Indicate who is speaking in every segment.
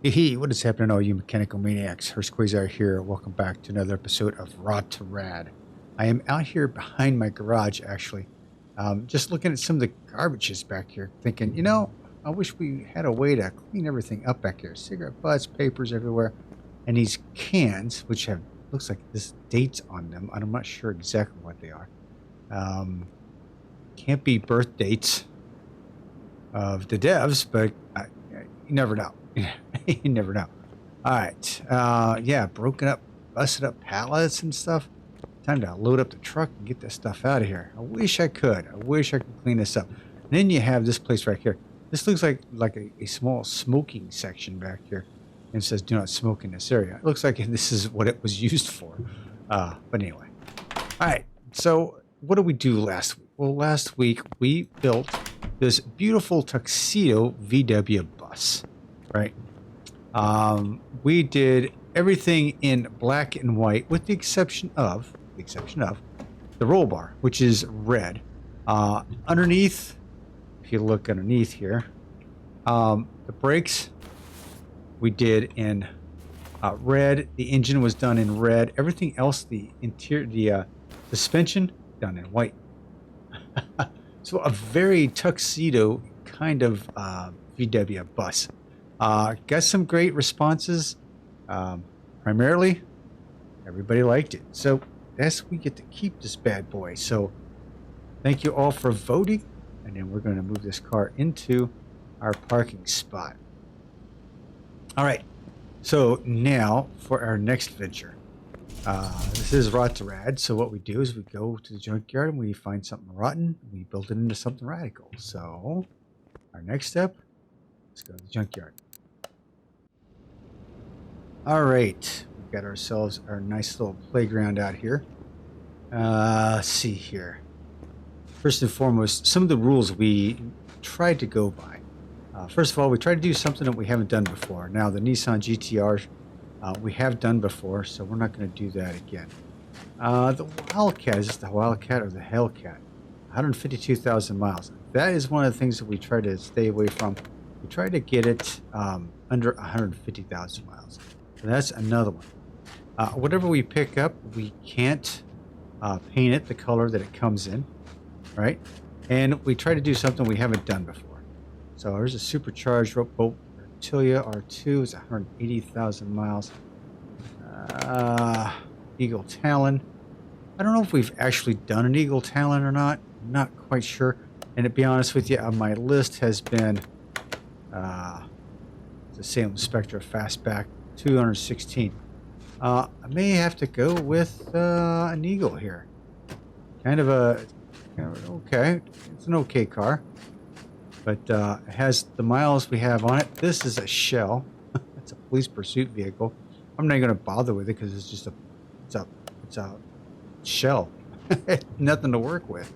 Speaker 1: Hey, what is happening, all you mechanical maniacs? Hurst Quayzar here. Welcome back to another episode of Rot2Rad. I am out here behind my garage, actually, just looking at some of the garbages back here, thinking, I wish we had a way to clean everything up back here. Cigarette butts, papers everywhere, and these cans, which have looks like this dates on them. I'm not sure exactly what they are. Can't be birth dates of the devs, but you never know. You never know. All right. Yeah, broken up, busted up pallets and stuff. Time to load up the truck and get this stuff out of here. I wish I could. I wish I could clean this up. And then you have this place right here. This looks like a small smoking section back here. And it says, do not smoke in this area. It looks like this is what it was used for. But anyway. All right. So what did we do last week? Well, last week we built this beautiful tuxedo VW bus. Right. We did everything in black and white with the exception of the roll bar, which is red. Underneath, if you look underneath here, the brakes we did in red. The engine was done in red. Everything else, the interior, the suspension, done in white. So a very tuxedo kind of VW bus. Got some great responses. Primarily, everybody liked it. So that's we get to keep this bad boy. So thank you all for voting. And then we're going to move this car into our parking spot. All right. So now for our next venture. This is Rot2Rad. So what we do is we go to the junkyard and we find something rotten. We build it into something radical. So our next step, let's go to the junkyard. All right, we've got ourselves our nice little playground out here. Let's see here. First and foremost, some of the rules we tried to go by. First of all, we tried to do something that we haven't done before. Now, the Nissan GTR we have done before, so we're not going to do that again. The Wildcat, is this the Wildcat or the Hellcat? 152,000 miles. That is one of the things that we try to stay away from. We try to get it under 150,000 miles. So that's another one. Whatever we pick up, we can't paint it the color that it comes in, right? And we try to do something we haven't done before. So there's a supercharged boat Reptilia R2 is 180,000 miles. Eagle Talon. I don't know if we've actually done an Eagle Talon or not. I'm not quite sure. And to be honest with you, my list has been the Salem Spectra Fastback 216. I may have to go with an Eagle here. Kind of okay. It's an okay car. But it has the miles we have on it. This is a shell. It's a police pursuit vehicle. I'm not going to bother with it because it's just it's a shell. Nothing to work with.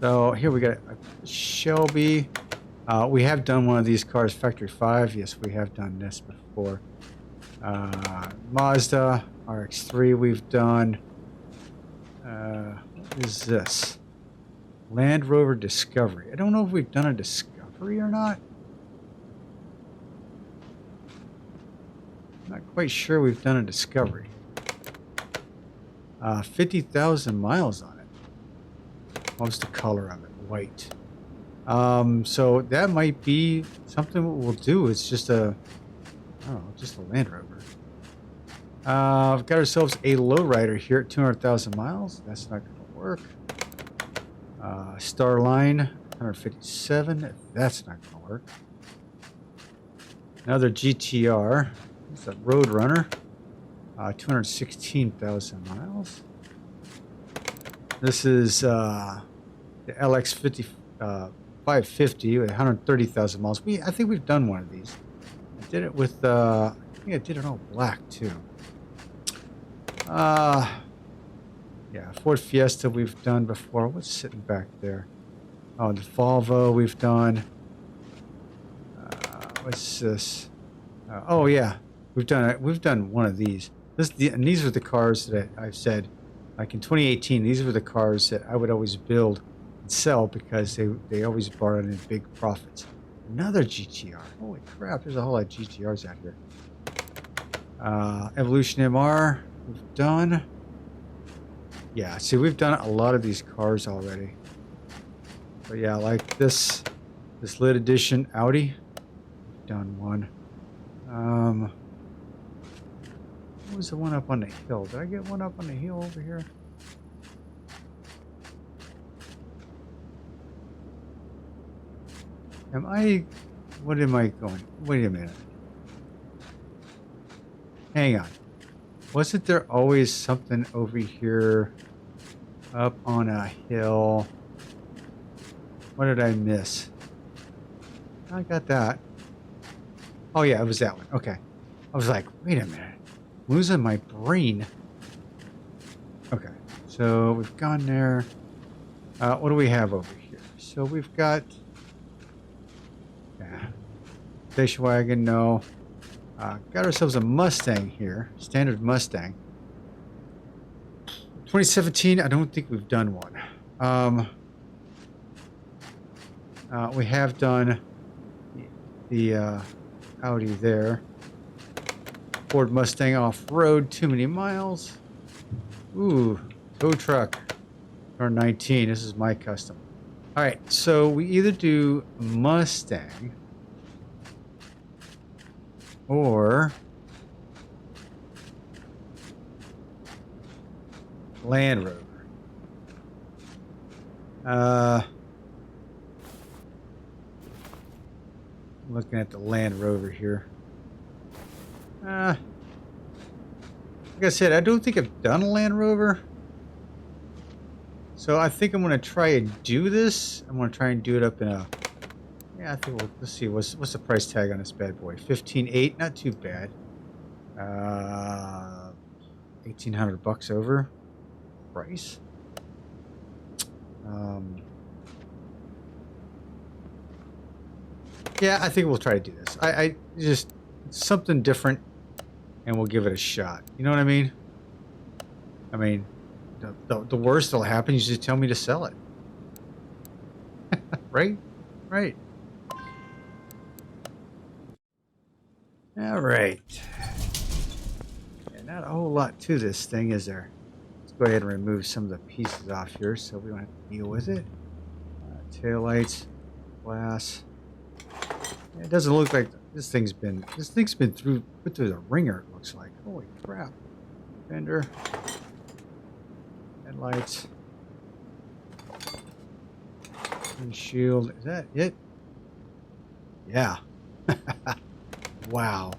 Speaker 1: So here we got a Shelby. We have done one of these cars, Factory 5. Yes, we have done this before. Mazda RX-3 we've done. What is this? Land Rover Discovery. I don't know if we've done a Discovery or not. I'm not quite sure we've done a Discovery. 50,000 miles on it. What's the color of it? White. So that might be something we'll do. It's just just a Land Rover. We've got ourselves a lowrider here at 200,000 miles. That's not going to work. Starline 157. That's not going to work. Another GTR. It's a Roadrunner. 216,000 miles. This is the LX50 550 with 130,000 miles. I think we've done one of these. I did it with I think I did it all black too. Yeah, Ford Fiesta we've done before. What's sitting back there? Oh, the Volvo we've done. What's this? Oh yeah, we've done it. We've done one of these. And these are the cars that I've said, like in 2018. These were the cars that I would always build and sell because they always brought in big profits. Another GTR. Holy crap, there's a whole lot of GTRs out here. Evolution MR, we've done. Yeah, see, we've done a lot of these cars already. But yeah, like this lit edition Audi, we've done one. What was the one up on the hill? Did I get one up on the hill over here? What am I going? Wait a minute. Hang on. Wasn't there always something over here up on a hill? What did I miss? I got that. Oh yeah, it was that one. Okay. I was like, wait a minute. I'm losing my brain. Okay. So we've gone there. What do we have over here? So we've got... Yeah. Station wagon, no. Got ourselves a Mustang here. Standard Mustang. 2017, I don't think we've done one. We have done the Audi there. Ford Mustang off-road, too many miles. Ooh, tow truck. Or 19, this is my custom. All right, so we either do Mustang or Land Rover. Looking at the Land Rover here. Like I said, I don't think I've done a Land Rover. So I think I'm going to try and do this. I'm going to try and do it up in a... Yeah, I think let's see. What's the price tag on this bad boy? 15.8, not too bad. 1,800 bucks over price. Yeah, I think we'll try to do this. I just something different, and we'll give it a shot. You know what I mean? I mean, the worst that'll happen is just tell me to sell it. Right? Right. All right. Yeah, not a whole lot to this thing, is there? Let's go ahead and remove some of the pieces off here so we don't have to deal with it. Taillights, glass. Yeah, it doesn't look like this thing's been put through the ringer. It looks like. Holy crap! Fender, headlights, windshield. Is that it? Yeah. Wow.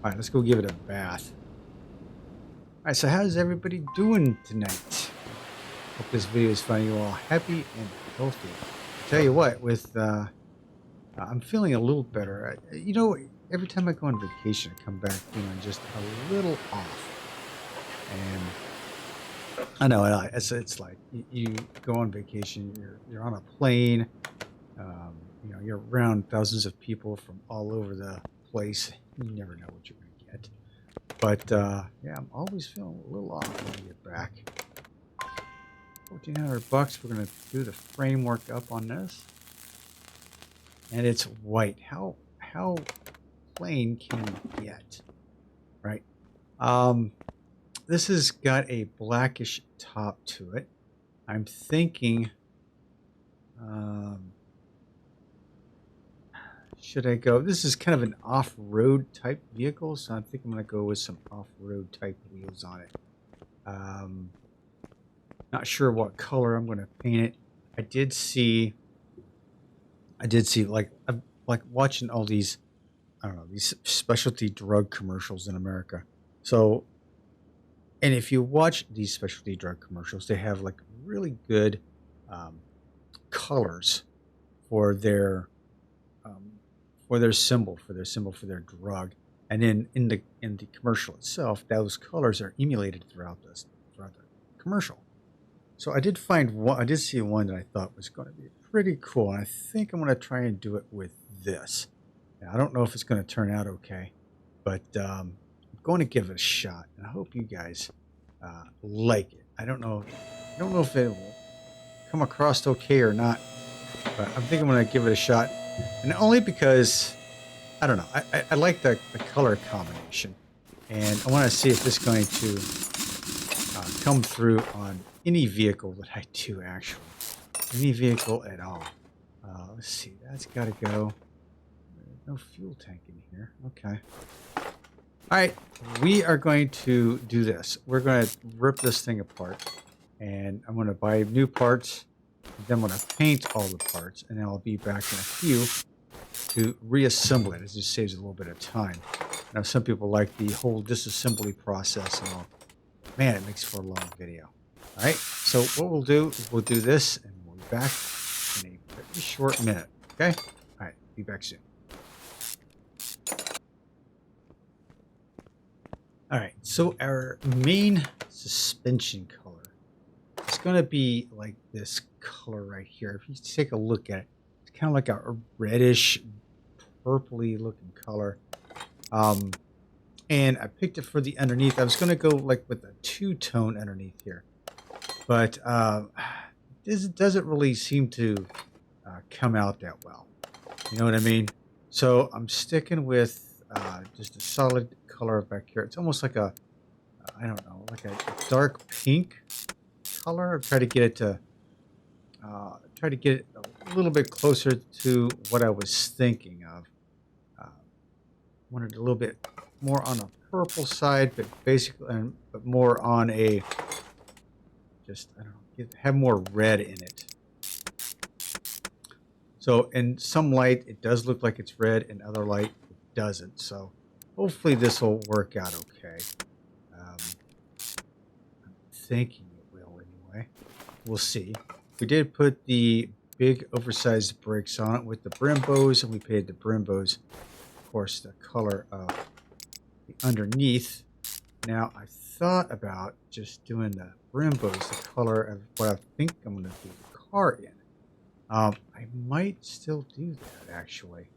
Speaker 1: All right, let's go give it a bath. All right, so how's everybody doing tonight? Hope this video is finding you all happy and healthy. I'll tell you what, with I'm feeling a little better. You know, every time I go on vacation, I come back feeling just a little off. And I know it's like you go on vacation, you're on a plane, you know, you're around thousands of people from all over the place. You never know what you're going to get. But yeah, I'm always feeling a little off when I get back. 1,400 bucks. We're going to do the framework up on this. And it's white. How plain can you get? Right? This has got a blackish top to it. I'm thinking, should I go? This is kind of an off-road type vehicle, so I think I'm going to go with some off-road type wheels on it. Not sure what color I'm going to paint it. I did see like watching all these, I don't know, these specialty drug commercials in America. So, and if you watch these specialty drug commercials, they have like really good colors for their symbol, for their drug, and then in the commercial itself, those colors are emulated throughout the commercial. So I did see one that I thought was going to be pretty cool, and I think I'm going to try and do it with this. Now, I don't know if it's going to turn out okay, but I'm going to give it a shot, and I hope you guys like it. I don't know if it will come across okay or not, but I think I'm going to give it a shot. And only because, I don't know, I like the color combination. And I want to see if this is going to come through on any vehicle that I do, actually. Any vehicle at all. Let's see, that's got to go. No fuel tank in here. Okay. All right, we are going to do this. We're going to rip this thing apart, and I'm going to buy new parts. Then I'm going to paint all the parts, and then I'll be back in a few to reassemble it. It just saves a little bit of time. Now, some people like the whole disassembly process and all. Man, it makes for a long video. All right, so what we'll do is we'll do this, and we'll be back in a very short minute. Okay? All right, be back soon. All right, so our main suspension color is going to be like this color right here. If you take a look at it, it's kind of like a reddish, purpley looking color. And I picked it for the underneath. I was going to go like with a two-tone underneath here, but this doesn't really seem to come out that well. You know what I mean? So I'm sticking with just a solid color back here. It's almost like a, I don't know, like a dark pink color. I try to get it to, a little bit closer to what I was thinking of. Wanted a little bit more on the purple side, but basically, but more on a, just, I don't know, have more red in it. So in some light, it does look like it's red, and other light, it doesn't. So hopefully this will work out okay. I'm thinking it will anyway. We'll see. We did put the big oversized brakes on it with the Brimbos, and we painted the Brimbos, of course, the color of the underneath. Now, I thought about just doing the Brimbos, the color of what I think I'm going to do the car in. I might still do that, actually.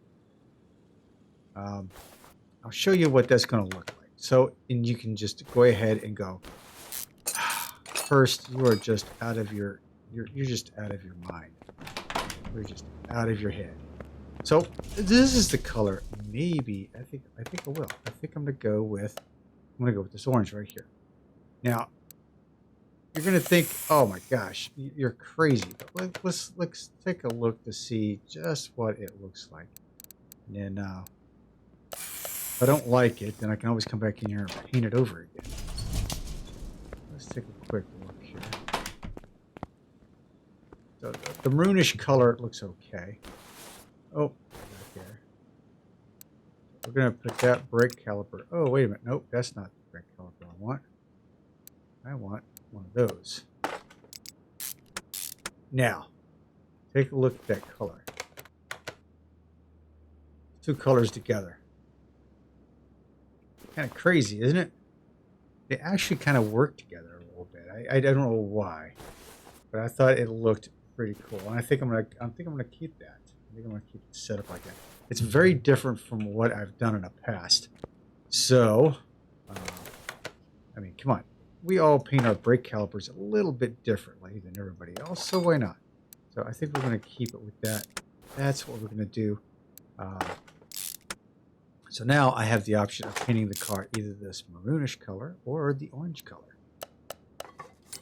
Speaker 1: I'll show you what that's going to look like. So, and you can just go ahead and go, Hurst, you are just out of your, you're just out of your mind. You're just out of your head. So this is the color. Maybe I think I will. I think I'm gonna go with this orange right here. Now you're gonna think, oh my gosh, you're crazy. But let's take a look to see just what it looks like. And then if I don't like it, then I can always come back in here and paint it over again. Let's take a quick look here. So the maroonish color looks okay. Oh, right there. We're going to put that brake caliper. Oh, wait a minute. Nope, that's not the brake caliper I want. I want one of those. Now, take a look at that color. Two colors together. Kind of crazy, isn't it? They actually kind of work together a little bit. I don't know why, but I thought it looked pretty cool, and I think I'm gonna keep that. I think I'm going to keep it set up like that. It's very different from what I've done in the past. So, I mean, come on. We all paint our brake calipers a little bit differently than everybody else, so why not? So I think we're going to keep it with that. That's what we're going to do. So now I have the option of painting the car either this maroonish color or the orange color.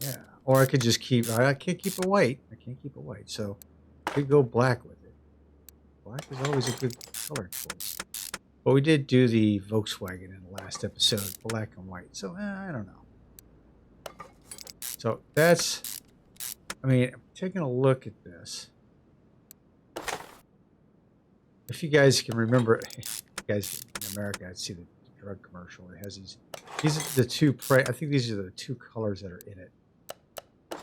Speaker 1: Yeah. Or I could just keep, I can't keep it white. I can't keep it white. So I could go black with it. Black is always a good color choice. But we did do the Volkswagen in the last episode, black and white. So, I don't know. So, that's, I mean, taking a look at this. If you guys can remember, you guys in America, I'd see the drug commercial. It has these are the two, I think these are the two colors that are in it.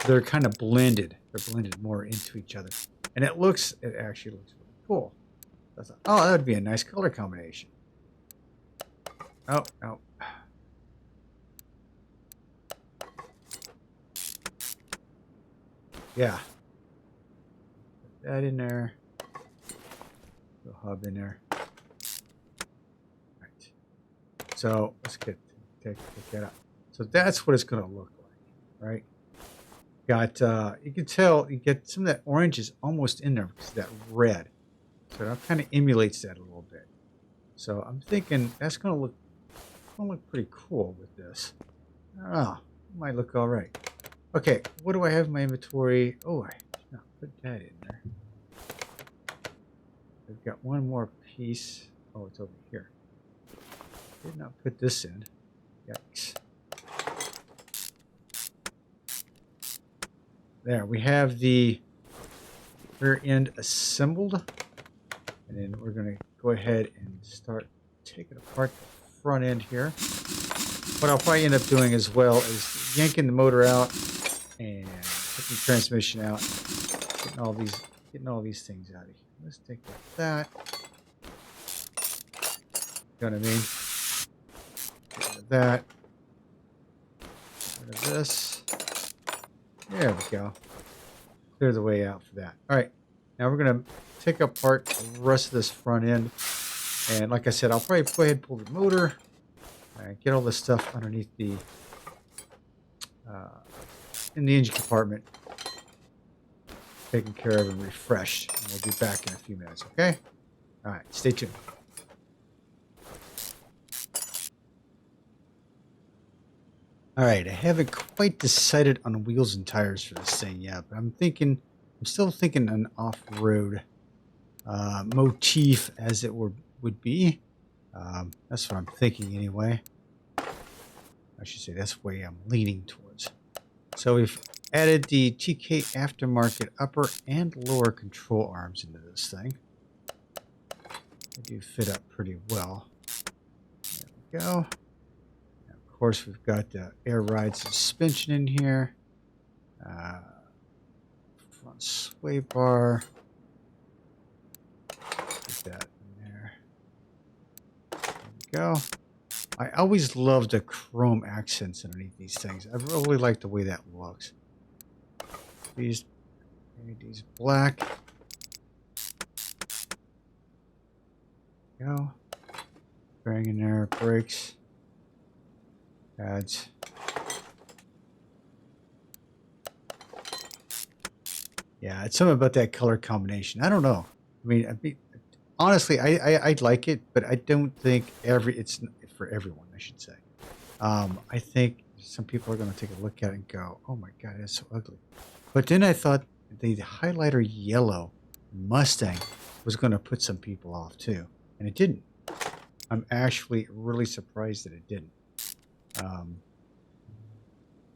Speaker 1: They're kind of blended. They're blended more into each other. And it actually looks really cool. I thought, oh, that would be a nice color combination. Oh, no. Yeah. Put that in there. The hub in there. Right. So let's take that out. So that's what it's going to look like, right? Got you can tell you get some of that orange is almost in there because of that red. So it kind of emulates that a little bit. So I'm thinking that's gonna look pretty cool with this. Oh, might look all right. Okay, what do I have in my inventory? Oh, I did not put that in there. I've got one more piece. Oh, it's over here. Did not put this in. Yikes. There, we have the rear end assembled. And then we're going to go ahead and start taking apart the front end here. What I'll probably end up doing as well is yanking the motor out and taking the transmission out, getting all these things out of here. Let's take that. You know what I mean? Get rid of that. Get rid of this. There we go. Clear the way out for that. All right. Now we're going to take apart the rest of this front end. And like I said, I'll probably go ahead and pull the motor. Get all this stuff underneath the in the engine compartment taken care of and refreshed. And we'll be back in a few minutes, okay? All right, stay tuned. All right, I haven't quite decided on wheels and tires for this thing yet, but I'm still thinking an off-road motif, as it would be. That's what I'm thinking anyway. I should say that's the way I'm leaning towards. So we've added the TK aftermarket upper and lower control arms into this thing. They do fit up pretty well. There we go. Now, of course, we've got the air ride suspension in here. Front sway bar. Put that in there. There we go. I always love the chrome accents underneath these things. I really like the way that looks. These black. There we go. Bearing in there, brakes, pads. Yeah, it's something about that color combination. I don't know. I mean, honestly, I like it, but I don't think it's for everyone, I should say. I think some people are going to take a look at it and go, oh my God, that's so ugly. But then I thought the highlighter yellow Mustang was going to put some people off too. And it didn't. I'm actually really surprised that it didn't.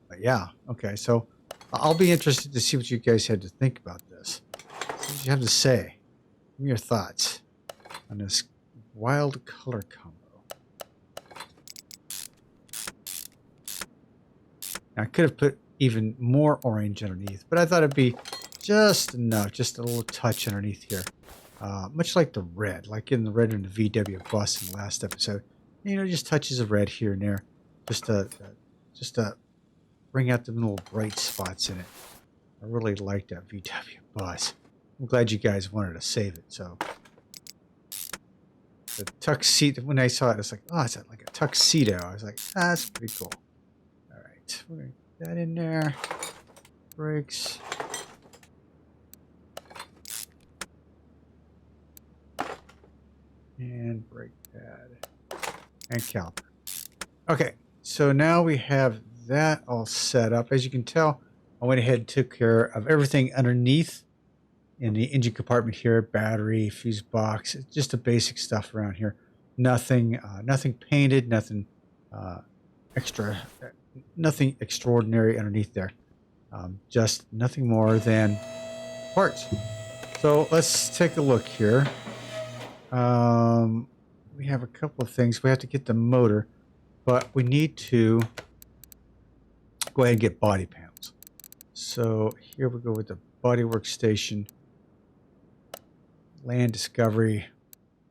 Speaker 1: But yeah, okay. So I'll be interested to see what you guys had to think about this. See what you have to say. Give me your thoughts on this wild color combo. I could have put even more orange underneath, but I thought it'd be just enough, just a little touch underneath here. Much like the red, like in the red in the VW bus in the last episode. You know, just touches of red here and there, just to bring out the little bright spots in it. I really like that VW bus. I'm glad you guys wanted to save it. So the tuxedo, when I saw it, it's like, oh, it's like a tuxedo. I was like, ah, that's pretty cool. All right, we're gonna get that in there. Brakes. And brake pad. And caliper. Okay, so now we have that all set up. As you can tell, I went ahead and took care of everything underneath in the engine compartment here. Battery, fuse box, just the basic stuff around here. Nothing painted, nothing nothing extraordinary underneath there. Just nothing more than parts. So let's take a look here. We have a couple of things. We have to get the motor, but we need to go ahead and get body panels. So here we go with the body workstation. Land discovery.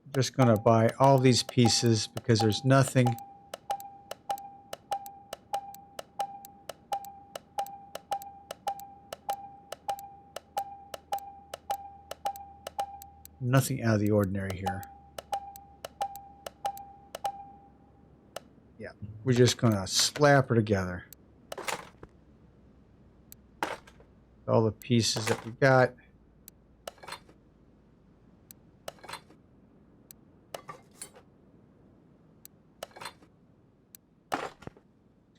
Speaker 1: I'm just going to buy all these pieces because there's nothing out of the ordinary here. Yeah, we're just going to slap her together. All the pieces that we got.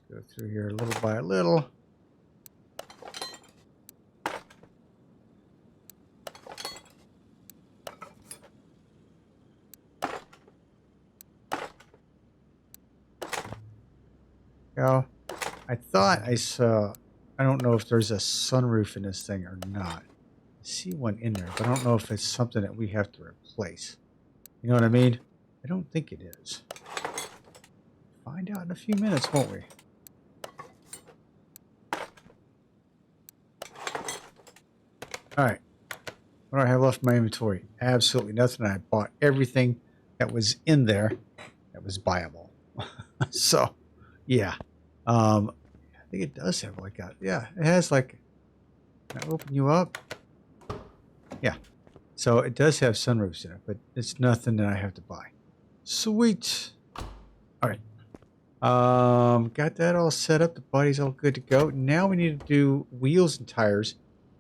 Speaker 1: Go through here little by little. Go. I thought I saw, I don't know if there's a sunroof in this thing or not. I see one in there, but I don't know if it's something that we have to replace. You know what I mean? I don't think it is. Find out in a few minutes, won't we? Alright. What do I have left in my inventory? Absolutely nothing. I bought everything that was in there that was buyable. So, yeah. I think it does have like a, yeah, it has like, can I open you up? Yeah. So it does have sunroofs in it, but it's nothing that I have to buy. Sweet. All right. Got that all set up. The body's all good to go. Now we need to do wheels and tires,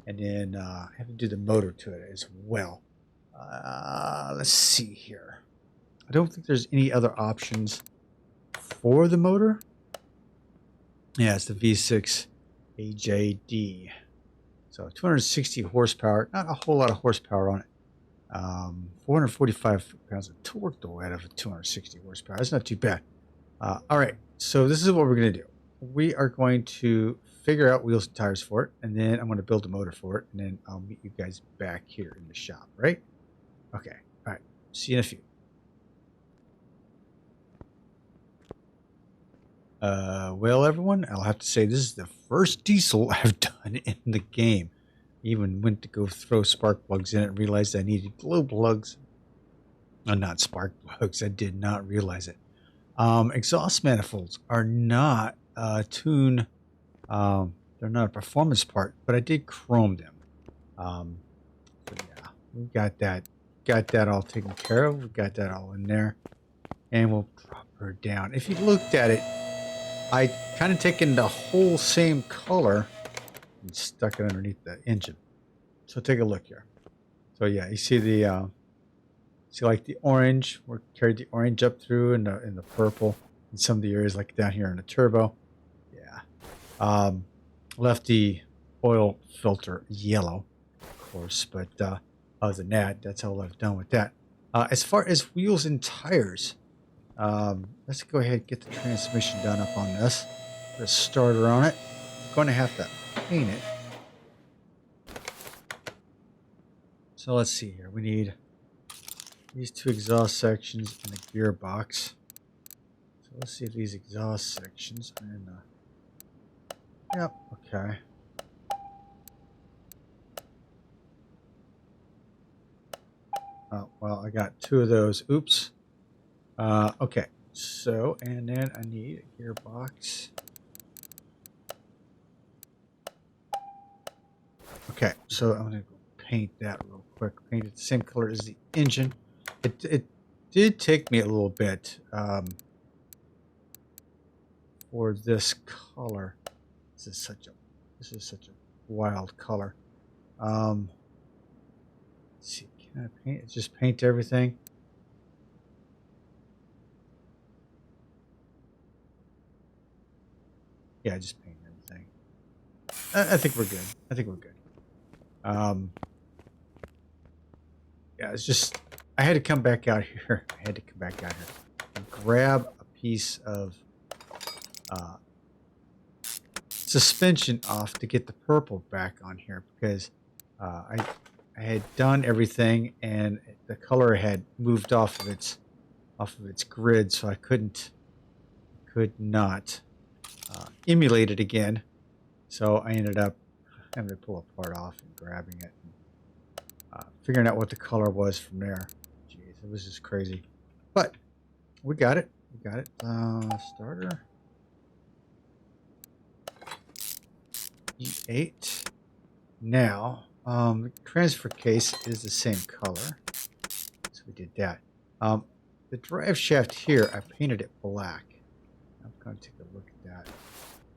Speaker 1: and then have to do the motor to it as well. Let's see here. I don't think there's any other options for the motor. Yeah, it's the V6 AJD. So 260 horsepower. Not a whole lot of horsepower on it. 445 pounds of torque though out of 260 horsepower. That's not too bad. All right, so this is what we're going to do. We are going to figure out wheels and tires for it, and then I'm going to build a motor for it, and then I'll meet you guys back here in the shop, right? Okay, all right. See you in a few. Well, everyone, I'll have to say this is the first diesel I've done in the game. Even went to go throw spark plugs in it and realized I needed glow plugs. Not spark plugs. I did not realize it. Exhaust manifolds are not tune. They're not a performance part, but I did chrome them. So yeah, we got that all taken care of. We got that all in there, and we'll drop her down. If you looked at it, I kind of taken the whole same color and stuck it underneath the engine. So take a look here. So yeah, you see the see like the orange. We carried the orange up through in the purple in some of the areas like down here in the turbo. Yeah. Left the oil filter yellow, of course, but other than that, that's all I've done with that. As far as wheels and tires, let's go ahead and get the transmission done up on this. Put a starter on it. I'm going to have to paint it. So let's see here. We need these two exhaust sections and a gearbox. So let's see if these exhaust sections are in the... Yep, okay. Oh, well, I got two of those. Oops. Okay. So, and then I need a gearbox. Okay, so I'm going to paint that real quick. Paint it the same color as the engine. It did take me a little bit for this color. This is such a wild color. Let's see, can I paint it? Just paint everything. Yeah, just paint everything. I think we're good. I think we're good. Yeah, it's just, I had to come back out here. I had to come back out here and grab a piece of suspension off to get the purple back on here because I had done everything and the color had moved off of its grid, so I could not emulate it again. So I ended up having to pull a part off and grabbing it, and, figuring out what the color was from there. Jeez, it was just crazy, but we got it. We got it. Starter. E8. Now, transfer case is the same color, so we did that. The drive shaft here, I painted it black. I'm going to take a look at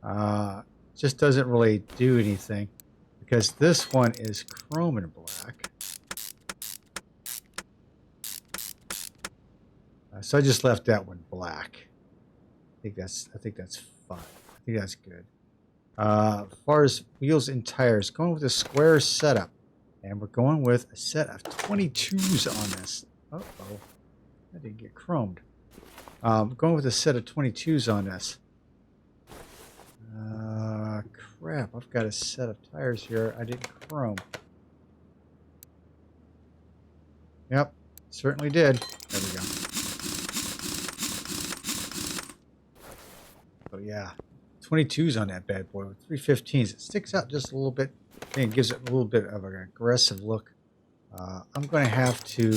Speaker 1: that. Just doesn't really do anything because this one is chrome and black. So I just left that one black. I think that's fine. think that's good. As far as wheels and tires, going with a square setup. And we're going with a set of 22s on this. Uh-oh. I didn't get chromed. Going with a set of 22s on this. Crap. I've got a set of tires here I didn't chrome. Yep. Certainly did. There we go. So yeah. 22s on that bad boy with 315s. It sticks out just a little bit. I think it gives it a little bit of an aggressive look. I'm going to have to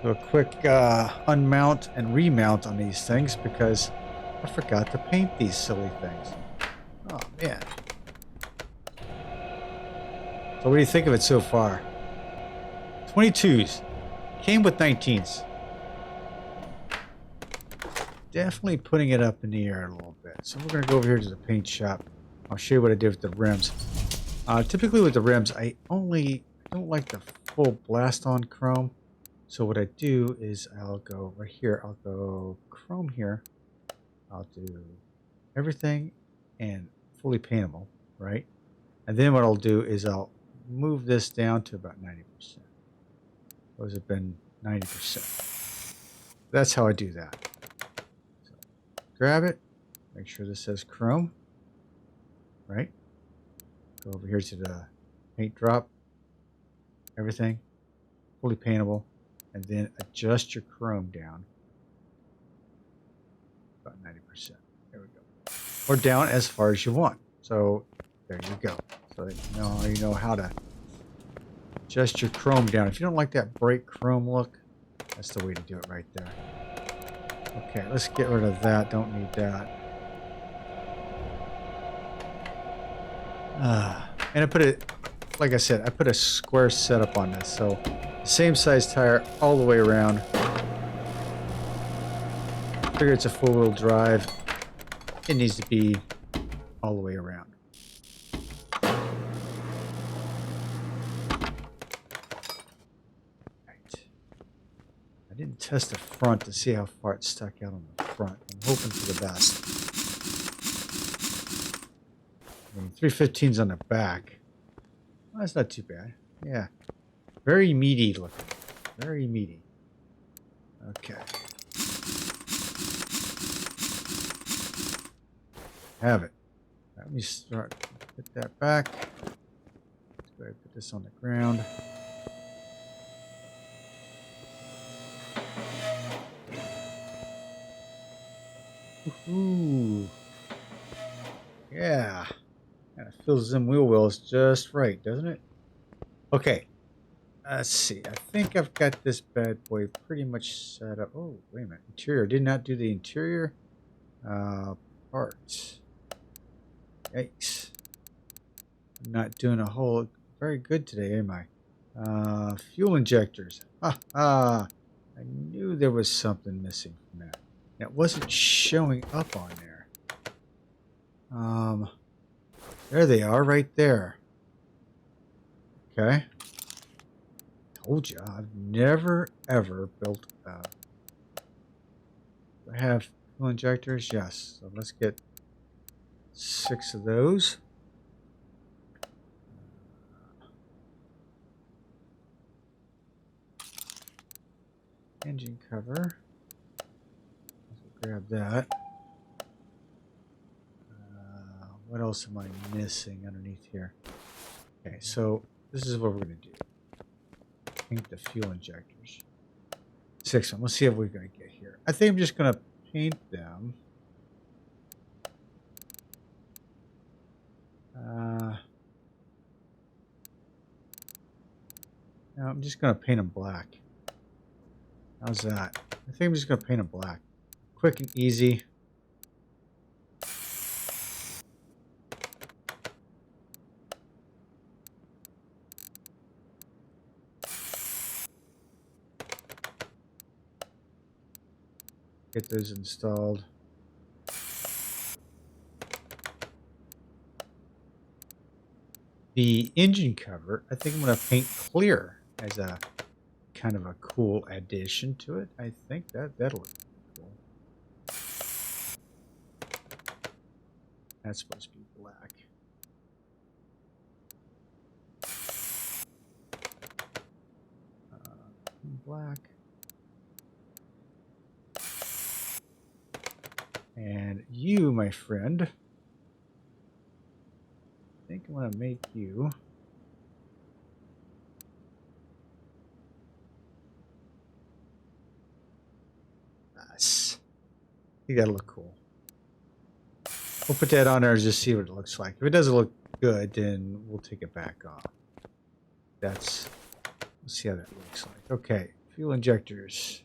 Speaker 1: do a quick unmount and remount on these things because I forgot to paint these silly things. Oh man. So what do you think of it so far? 22s. Came with 19s. Definitely putting it up in the air a little bit. So we're going to go over here to the paint shop. I'll show you what I did with the rims. Typically with the rims, I don't like the full blast on chrome. So what I do is I'll go right here. I'll go chrome here. I'll do everything and fully paintable, right? And then what I'll do is I'll move this down to about 90%. Those have been 90%. That's how I do that. So grab it, make sure this says chrome, right? Go over here to the paint drop, everything, fully paintable, and then adjust your chrome down about 90%. There we go. Or down as far as you want. So there you go. So you know how to adjust your chrome down. If you don't like that bright chrome look, that's the way to do it right there. Okay, let's get rid of that. Don't need that. And I put it, like I said, I put a square setup on this. So same size tire all the way around. Figure it's a four-wheel drive. It needs to be all the way around. I didn't test the front to see how far it stuck out on the front. I'm hoping for the best. 315's on the back. Well, that's not too bad. Yeah. Very meaty looking. Very meaty. Okay. Have it. Let me start. Put that back. Let's go ahead and put this on the ground. Ooh. Yeah. Kind of fills them wheel wells just right, doesn't it? Okay. Let's see. I think I've got this bad boy pretty much set up. Oh, wait a minute. Interior. Did not do the interior parts. Yikes. I'm not doing a whole very good today, am I? Fuel injectors. I knew there was something missing from that. It wasn't showing up on there. There they are right there. Okay. Told you, I've never ever built do I have fuel injectors? Yes. So let's get 6 of those. Engine cover. Let's grab that. What else am I missing underneath here? Okay, so this is what we're going to do. Paint the fuel injectors. 6 of them. Let's see what we're going to get here. I think I'm just going to paint them. No, I'm just going to paint them black. How's that? I think I'm just going to paint them black. Quick and easy. Get those installed. The engine cover, I think I'm going to paint clear as a kind of a cool addition to it. I think that'll look cool. That's supposed to be black. Black. And you, my friend, I think I'm going to make you nice. You gotta look cool. We'll put that on there and just see what it looks like. If it doesn't look good, then we'll take it back off. Let's see how that looks like. Okay, fuel injectors.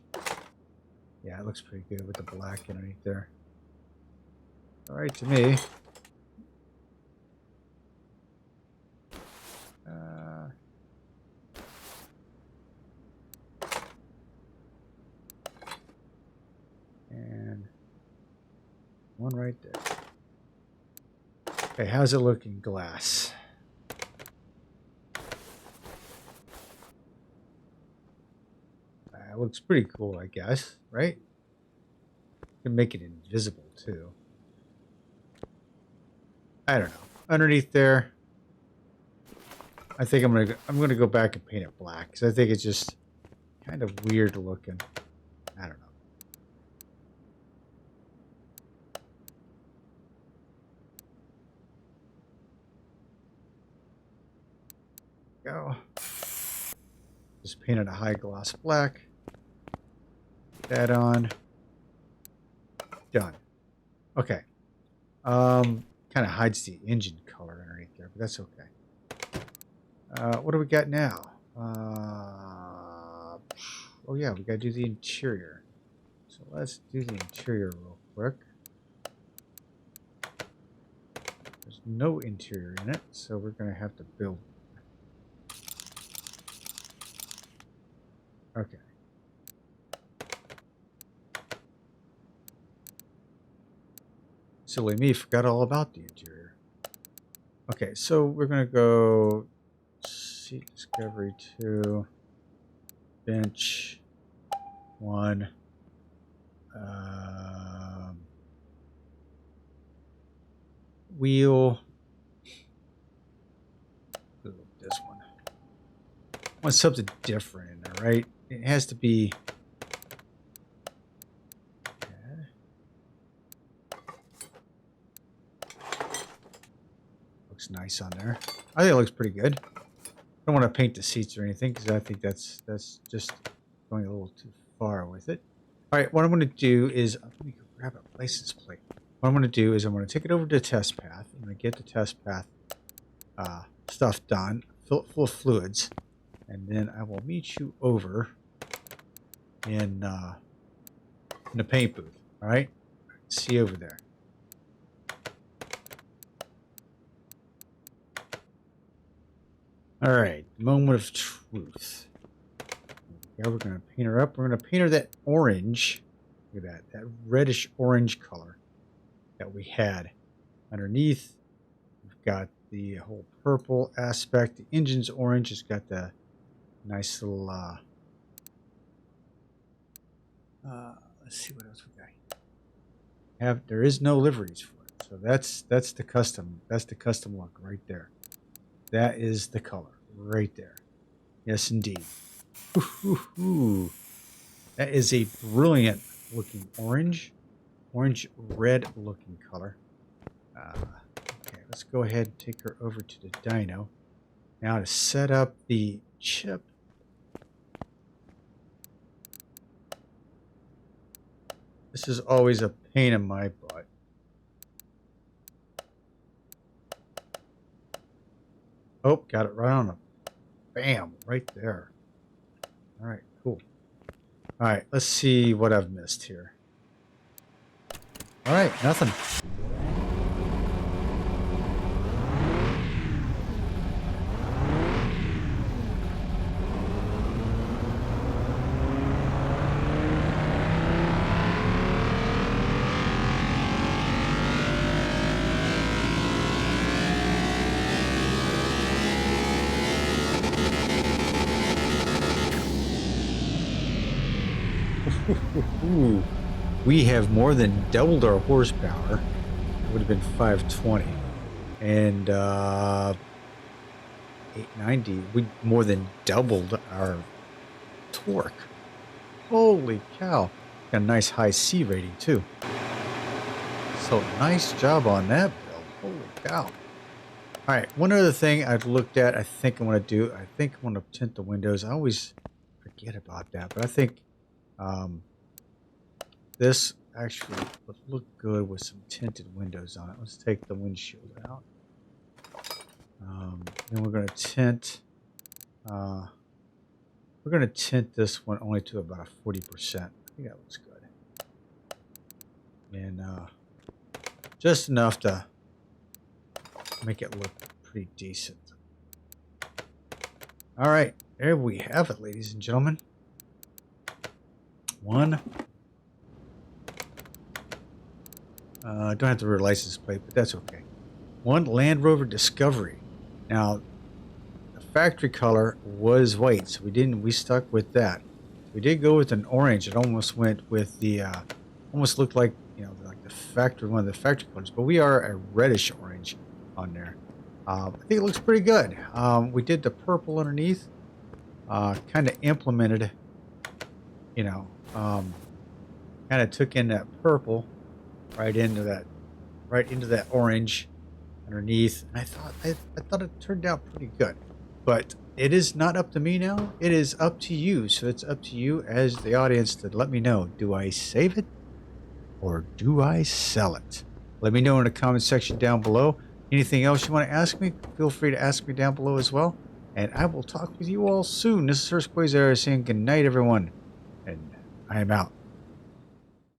Speaker 1: Yeah, it looks pretty good with the black underneath there. All right to me. And one right there. Okay, how's it looking, glass? It looks pretty cool, I guess, right? You can make it invisible too. I don't know. Underneath there, I think I'm gonna go back and paint it black because I think it's just kind of weird looking. I don't know. Go. Just painted a high gloss black. Put that on. Done. Okay. Kind of hides the engine color underneath there, but that's okay. What do we got now? Oh yeah, we gotta do the interior. So let's do the interior real quick. There's no interior in it, so we're gonna have to build. Okay. Silly me, forgot all about the interior. Okay, so we're gonna go seat discovery 2, bench 1, wheel. Ooh, this one. I want something different in there, right? It has to be. Looks nice on there. I think it looks pretty good. I don't want to paint the seats or anything because I think that's just going a little too far with it. All right, what I'm going to do is I'm going to go grab a license plate. What I'm going to do is I'm going to take it over to test path. I'm going to get the test path stuff done, fill it full of fluids, and then I will meet you over in the paint booth. All right, see you over there. All right, moment of truth. Yeah, we're going to paint her up. We're going to paint her that orange. Look at that reddish orange color that we had underneath. We've got the whole purple aspect. The engine's orange. It's got the nice little. Let's see what else we got. There is no liveries for it, so that's the custom. That's the custom look right there. That is the color right there. Yes, indeed. Ooh. That is a brilliant looking orange red looking color. Okay, let's go ahead and take her over to the dyno. Now to set up the chip. This is always a pain in my butt. Oh, got it right on the bam, right there. All right, cool. All right, let's see what I've missed here. All right, nothing. Ooh. We have more than doubled our horsepower. It would have been 520. And 890. We more than doubled our torque. Holy cow. Got a nice high C rating too. So nice job on that build. Holy cow. Alright, one other thing I've looked at, I think I want to do, I think I want to tint the windows. I always forget about that, but I think this actually would look good with some tinted windows on it. Let's take the windshield out. Then we're going to tint, this one only to about a 40%. I think that looks good. And just enough to make it look pretty decent. All right, there we have it, ladies and gentlemen. One. Don't have the rear license plate, but that's okay. One Land Rover Discovery. Now, the factory color was white, so we stuck with that. We did go with an orange. It almost went with the, almost looked like, like the factory, one of the factory colors, but we are a reddish orange on there. I think it looks pretty good. We did the purple underneath, kind of implemented, kind of took in that purple right into that orange underneath, and I thought it turned out pretty good. But it is not up to me now. It is up to you. So it's up to you as the audience to let me know, do I save it or do I sell it? Let me know in the comment section down below. Anything else you want to ask me, feel free to ask me down below as well. And I will talk with you all soon. This is Hurst Quayzar saying good night, everyone. And I am out.